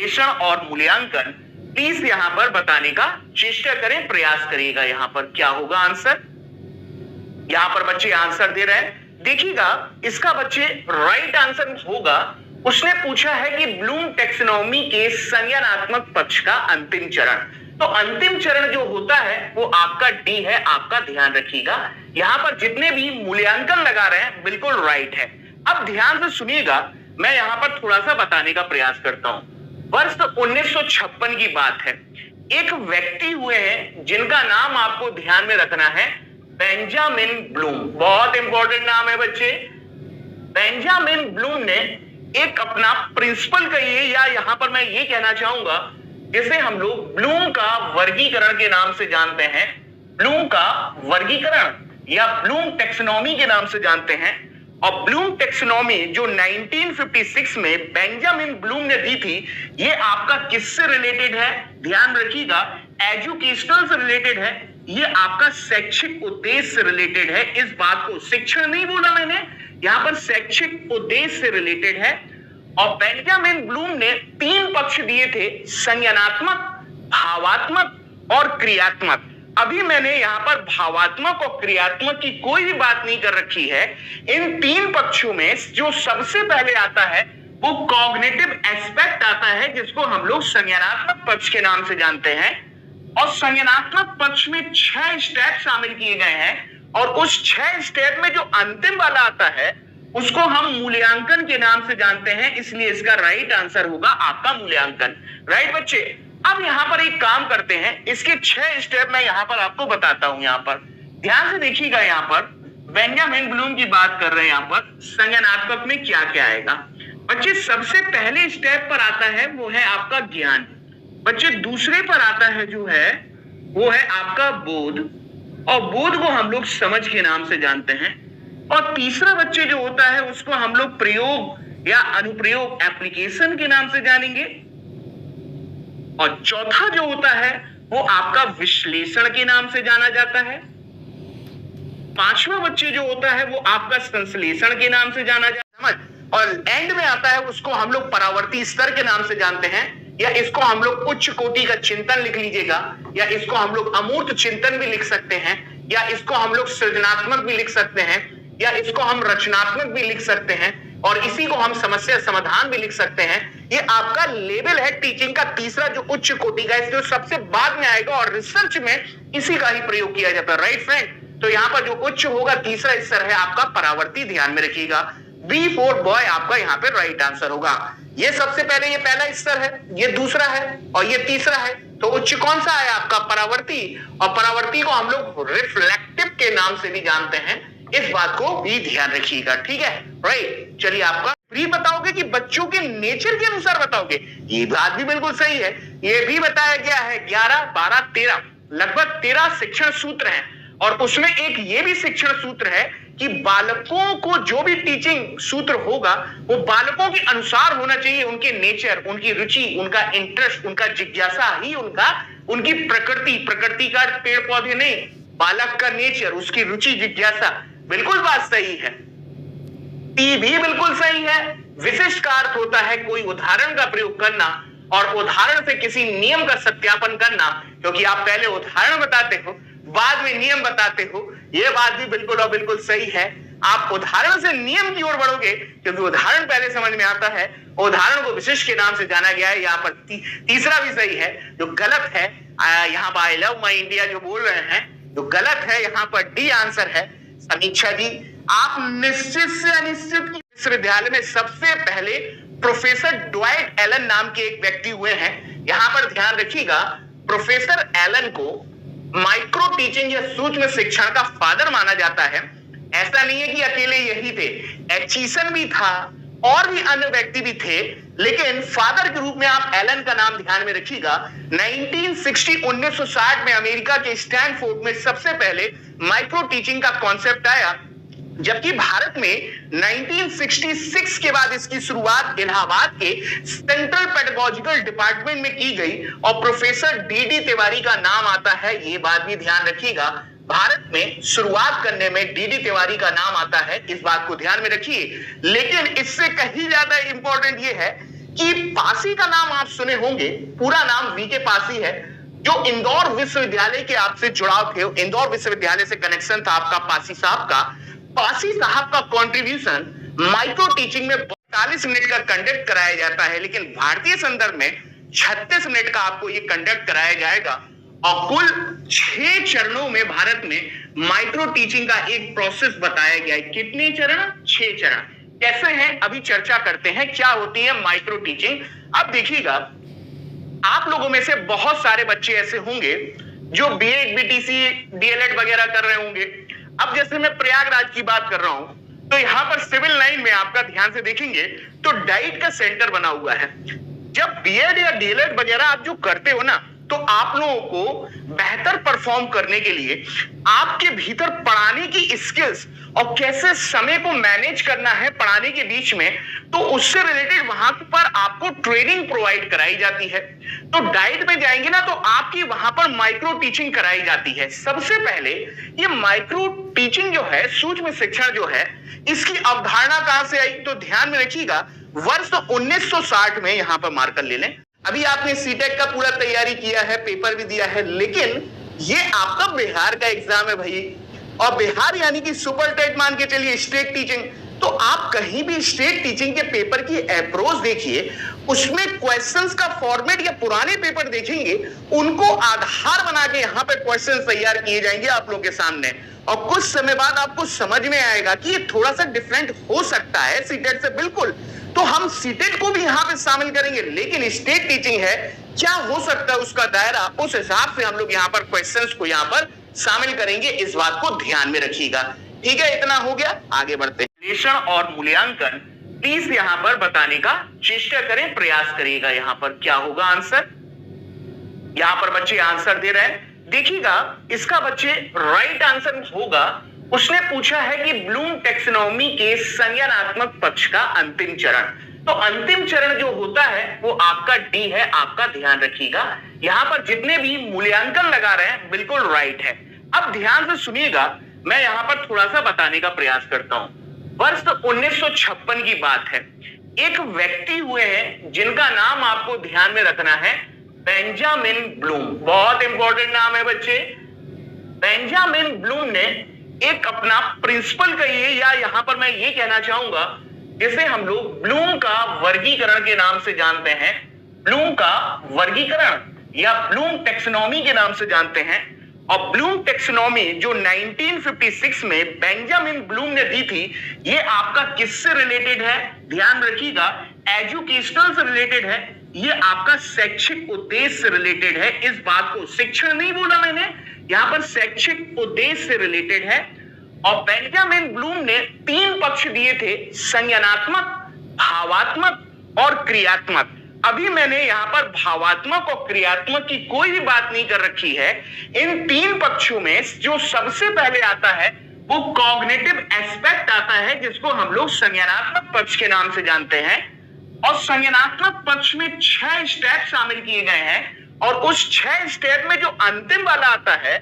विश्लेषण और मूल्यांकन प्लीज यहाँ पर बताने का चेष्टा करें, प्रयास करिएगा। यहाँ पर क्या होगा आंसर? यहाँ पर बच्चे आंसर दे रहे हैं, देखिएगा इसका बच्चे राइट आंसर होगा। उसने पूछा है कि ब्लूम टैक्सोनॉमी के संज्ञानात्मक पक्ष का अंतिम चरण। तो अंतिम चरण जो होता है वो आपका डी है, आपका ध्यान रखिएगा। यहाँ पर जितने भी मूल्यांकन लगा रहे हैं बिल्कुल राइट है। अब ध्यान से सुनिएगा, मैं यहाँ पर थोड़ा सा बताने का प्रयास करता हूँ। वर्ष 1956 की बात है। एक व्यक्ति हुए हैं जिनका नाम आपको ध्यान में रखना है, बेंजामिन ब्लूम। बहुत इंपॉर्टेंट नाम है बच्चे। बेंजामिन ब्लूम ने एक अपना प्रिंसिपल कहिए, या यहां पर मैं ये कहना चाहूंगा जिसे हम लोग ब्लूम का वर्गीकरण के नाम से जानते हैं, ब्लूम का वर्गीकरण या ब्लूम टैक्सोनॉमी के नाम से जानते हैं। और ब्लूम टैक्सोनॉमी जो 1956 में बेंजामिन ब्लूम ने दी थी, ये आपका किससे रिलेटेड है? ध्यान रखिएगा, एजुकेशनल से रिलेटेड है। ये आपका शैक्षिक उद्देश्य से रिलेटेड है। इस बात को शिक्षण नहीं बोला मैंने, यहां पर शैक्षिक उद्देश्य से रिलेटेड है। और बेंजामिन ब्लूम ने 3 पक्ष दिए थे, संज्ञानात्मक, भावात्मक और क्रियात्मक। अभी मैंने यहां पर भावात्मक और क्रियात्मक की कोई भी बात नहीं कर रखी है। इन 3 पक्षों में जो सबसे पहले आता है वो कॉग्निटिव एस्पेक्ट आता है, जिसको हम लोग संज्ञानात्मक पक्ष के नाम से जानते हैं। और संज्ञानात्मक पक्ष में 6 स्टेप शामिल किए गए हैं, और उस 6 स्टेप में जो अंतिम वाला आता है उसको हम मूल्यांकन के नाम से जानते हैं। इसलिए इसका राइट आंसर होगा आपका मूल्यांकन। राइट बच्चे, अब यहां पर एक काम करते हैं, इसके 6 स्टेप मैं यहां पर आपको बताता हूं। यहां पर ध्यान से देखिएगा, यहां पर बेंजामिन ब्लूम की बात कर रहे हैं। यहां पर संज्ञानात्मक में क्या क्या आएगा बच्चे? सबसे पहले स्टेप पर आता है वो है आपका ज्ञान बच्चे। दूसरे पर आता है जो है वो है आपका बोध, और बोध को हम लोग समझ के नाम से जानते हैं। और तीसरा बच्चे जो होता है उसको हम लोग प्रयोग या अनुप्रयोग, एप्लीकेशन के नाम से जानेंगे। और चौथा जो होता है वो आपका विश्लेषण के नाम से जाना जाता है। 5वां बच्चे जो होता है वो आपका संश्लेषण के नाम से जाना जाता है। और एंड में आता है उसको हम लोग परावर्ती स्तर के नाम से जानते हैं, या इसको हम लोग उच्च कोटि का चिंतन लिख लीजिएगा, या इसको हम लोग अमूर्त चिंतन भी लिख सकते हैं, या इसको हम लोग सृजनात्मक भी लिख सकते हैं, या इसको हम रचनात्मक भी लिख सकते हैं, और इसी को हम समस्या समाधान भी लिख सकते हैं। ये आपका लेवल है टीचिंग का तीसरा, जो उच्च कोटि का है, जो सबसे बाद में आएगा, और रिसर्च में इसी का ही प्रयोग किया जाता है। राइट फ्रेंड, तो यहाँ पर जो उच्च होगा तीसरा स्तर है आपका परावर्ती। ध्यान में रखिएगा, बी फॉर बॉय आपका यहाँ पे राइट आंसर होगा। ये सबसे पहले ये पहला स्तर है, ये दूसरा है, और ये तीसरा है। तो उच्च कौन सा है आपका? परावर्ती। और परावर्ती को हम लोग रिफ्लेक्टिव के नाम से भी जानते हैं। इस बात को भी ध्यान रखिएगा, ठीक है? राइट, चलिए आपका फ्री बताओगे कि बच्चों के नेचर के अनुसार बताओगे? ये बात भी बिल्कुल सही है। ये भी बताया गया है 11, 12, 13 लगभग 13 शिक्षण सूत्र हैं, और उसमें एक ये भी शिक्षण सूत्र है कि बालकों को जो भी टीचिंग सूत्र होगा वो बालकों के अनुसार होना चाहिए। उनके नेचर, उनकी रुचि, उनका इंटरेस्ट, उनका जिज्ञासा ही उनकी प्रकृति का पेड़ पौधे नहीं, बालक का नेचर, उसकी रुचि जिज्ञासा। बिल्कुल बात सही है, टी भी बिल्कुल सही है। विशिष्ट का अर्थ होता है कोई उदाहरण का प्रयोग करना, और उदाहरण से किसी नियम का सत्यापन करना, क्योंकि आप पहले उदाहरण बताते हो बाद में नियम बताते हो। यह बात भी बिल्कुल और बिल्कुल सही है। आप उदाहरण से नियम की ओर बढ़ोगे, क्योंकि उदाहरण पहले समझ में आता है। उदाहरण को विशिष्ट के नाम से जाना गया है। यहाँ पर तीसरा भी सही है, जो गलत है यहाँ पर आई लव माई इंडिया जो बोल रहे हैं, जो गलत है यहाँ पर डी आंसर है। समीक्षा जी, आप निश्चित से अनिश्चित की विश्वविद्यालय में सबसे पहले प्रोफेसर ड्वाइट एलन नाम के एक व्यक्ति हुए हैं। यहाँ पर ध्यान रखिएगा, प्रोफेसर एलन को माइक्रो टीचिंग या सूक्ष्म शिक्षण का फादर माना जाता है। ऐसा नहीं है कि अकेले यही थे, एचिसन भी था और भी अन्य व्यक्ति भी थे, लेकिन फादर के रूप में आप एलन का नाम ध्यान में रखिएगा। 1960 में अमेरिका के स्टैनफोर्ड में सबसे पहले माइक्रो टीचिंग का कॉन्सेप्ट आया, जबकि भारत में 1966 के बाद इसकी शुरुआत इलाहाबाद के सेंट्रल पेडागोजिकल डिपार्टमेंट में की गई, और प्रोफेसर डी तिवारी का नाम आता है। ये बात भी ध्यान रखिएगा, भारत में शुरुआत करने में डी तिवारी का नाम आता है। इस बात को ध्यान में रखिए। लेकिन इससे कहीं ज्यादा इंपॉर्टेंट ये है कि पासी का नाम आप सुने होंगे, पूरा नाम वीके पासी है, जो इंदौर विश्वविद्यालय के आपसे जुड़ाव थे, इंदौर विश्वविद्यालय से कनेक्शन था आपका पासी साहब का। पासी साहब का कंट्रीब्यूशन माइक्रो टीचिंग में 42 मिनट का कंडक्ट कराया जाता है, लेकिन भारतीय संदर्भ में 36 मिनट का आपको ये कंडक्ट कराया जाएगा। और कुल 6 चरणों में भारत में माइक्रो टीचिंग का एक प्रोसेस बताया गया है। कितने चरण? 6 चरण। कैसे हैं अभी चर्चा करते हैं, क्या होती है माइक्रो टीचिंग। अब देखिएगा, आप लोगों में से बहुत सारे बच्चे ऐसे होंगे जो बीएड, बीटीसी, डीएलएड वगैरह कर रहे होंगे। अब जैसे मैं प्रयागराज की बात कर रहा हूं, तो यहां पर सिविल लाइन में आपका ध्यान से देखेंगे तो डाइट का सेंटर बना हुआ है। जब बीएड या डीएलएड वगैरह आप जो करते हो ना, तो आप लोगों को बेहतर परफॉर्म करने के लिए आपके भीतर पढ़ाने की स्किल्स और कैसे समय को मैनेज करना है पढ़ाने के बीच में, तो उससे रिलेटेड वहां पर आपको ट्रेनिंग प्रोवाइड कराई जाती है। तो डाइट में जाएंगे ना, तो आपकी वहां पर माइक्रो टीचिंग कराई जाती है। सबसे पहले ये माइक्रो टीचिंग जो है, सूक्ष्म शिक्षण जो है, इसकी अवधारणा कहां से आई, तो ध्यान में रखिएगा, वर्ष 1960 में यहां पर मार्कर ले लें। अभी आपने सीटेट का पूरा तैयारी किया है, पेपर भी दिया है, लेकिन ये आपका बिहार का एग्जाम है भाई, और बिहार यानी कि सुपर टेट मान के चलिए, स्टेट टीचिंग। तो आप कहीं भी स्टेट टीचिंग के पेपर की अप्रोच देखिए, उसमें क्वेश्चंस का फॉर्मेट या पुराने पेपर देखेंगे, उनको आधार बना के यहाँ पे क्वेश्चन तैयार किए जाएंगे आप लोग के सामने। और कुछ समय बाद आपको समझ में आएगा कि ये थोड़ा सा डिफरेंट हो सकता है सीटेट से, बिल्कुल। तो हम सीटेट को भी यहाँ पे शामिल करेंगे, लेकिन स्टेट टीचिंग है, क्या हो सकता है उसका दायरा, उस हिसाब से हम लोग यहाँ पर क्वेश्चंस को यहाँ पर शामिल करेंगे। इस बात को ध्यान में रखिएगा। ठीक है, इतना हो गया, आगे बढ़ते हैं। विश्लेषण और मूल्यांकन प्लीज यहाँ पर बताने का चेष्टा करें, प्रयास करिएगा। यहाँ पर क्या होगा आंसर, यहाँ पर बच्चे आंसर दे रहे हैं, देखिएगा इसका बच्चे राइट आंसर होगा। उसने पूछा है कि ब्लूम टैक्सोनॉमी के संज्ञानात्मक पक्ष का अंतिम चरण। तो अंतिम चरण जो होता है वो आपका डी है, आपका ध्यान रखिएगा। यहां पर जितने भी मूल्यांकन लगा रहे हैं बिल्कुल राइट है। अब ध्यान से सुनिएगा, मैं यहां पर थोड़ा सा बताने का प्रयास करता हूं। वर्ष 1956 की बात है। एक व्यक्ति हुए हैं जिनका नाम आपको ध्यान में रखना है, बेंजामिन ब्लूम। बहुत इंपॉर्टेंट नाम है बच्चे। बेंजामिन ब्लूम ने एक अपना प्रिंसिपल कहिए, या यहां पर मैं ये कहना चाहूंगा जिसे हम लोग ब्लूम का वर्गीकरण के नाम से जानते हैं, ब्लूम का वर्गीकरण या ब्लूम टैक्सोनॉमी के नाम से जानते हैं। और ब्लूम टैक्सोनॉमी जो 1956 में बेंजामिन ब्लूम ने दी थी, ये आपका किससे रिलेटेड है, ध्यान रखिएगा, एजुकेशनल से रिलेटेड है। ये आपका शैक्षिक उद्देश्य से रिलेटेड है। इस बात को शिक्षण नहीं बोला मैंने, यहां पर शैक्षिक उद्देश्य से रिलेटेड है। और बेंजामिन ब्लूम ने 3 पक्ष दिए थे, संज्ञानात्मक, भावात्मक और क्रियात्मक। अभी मैंने यहां पर भावात्मक और क्रियात्मक की कोई भी बात नहीं कर रखी है। इन 3 पक्षों में जो सबसे पहले आता है वो कॉग्निटिव एस्पेक्ट आता है, जिसको हम लोग संज्ञानात्मक पक्ष के नाम से जानते हैं। और संज्ञानात्मक पक्ष में 6 स्टेप शामिल किए गए हैं, और उस 6 स्टेप में जो अंतिम वाला आता है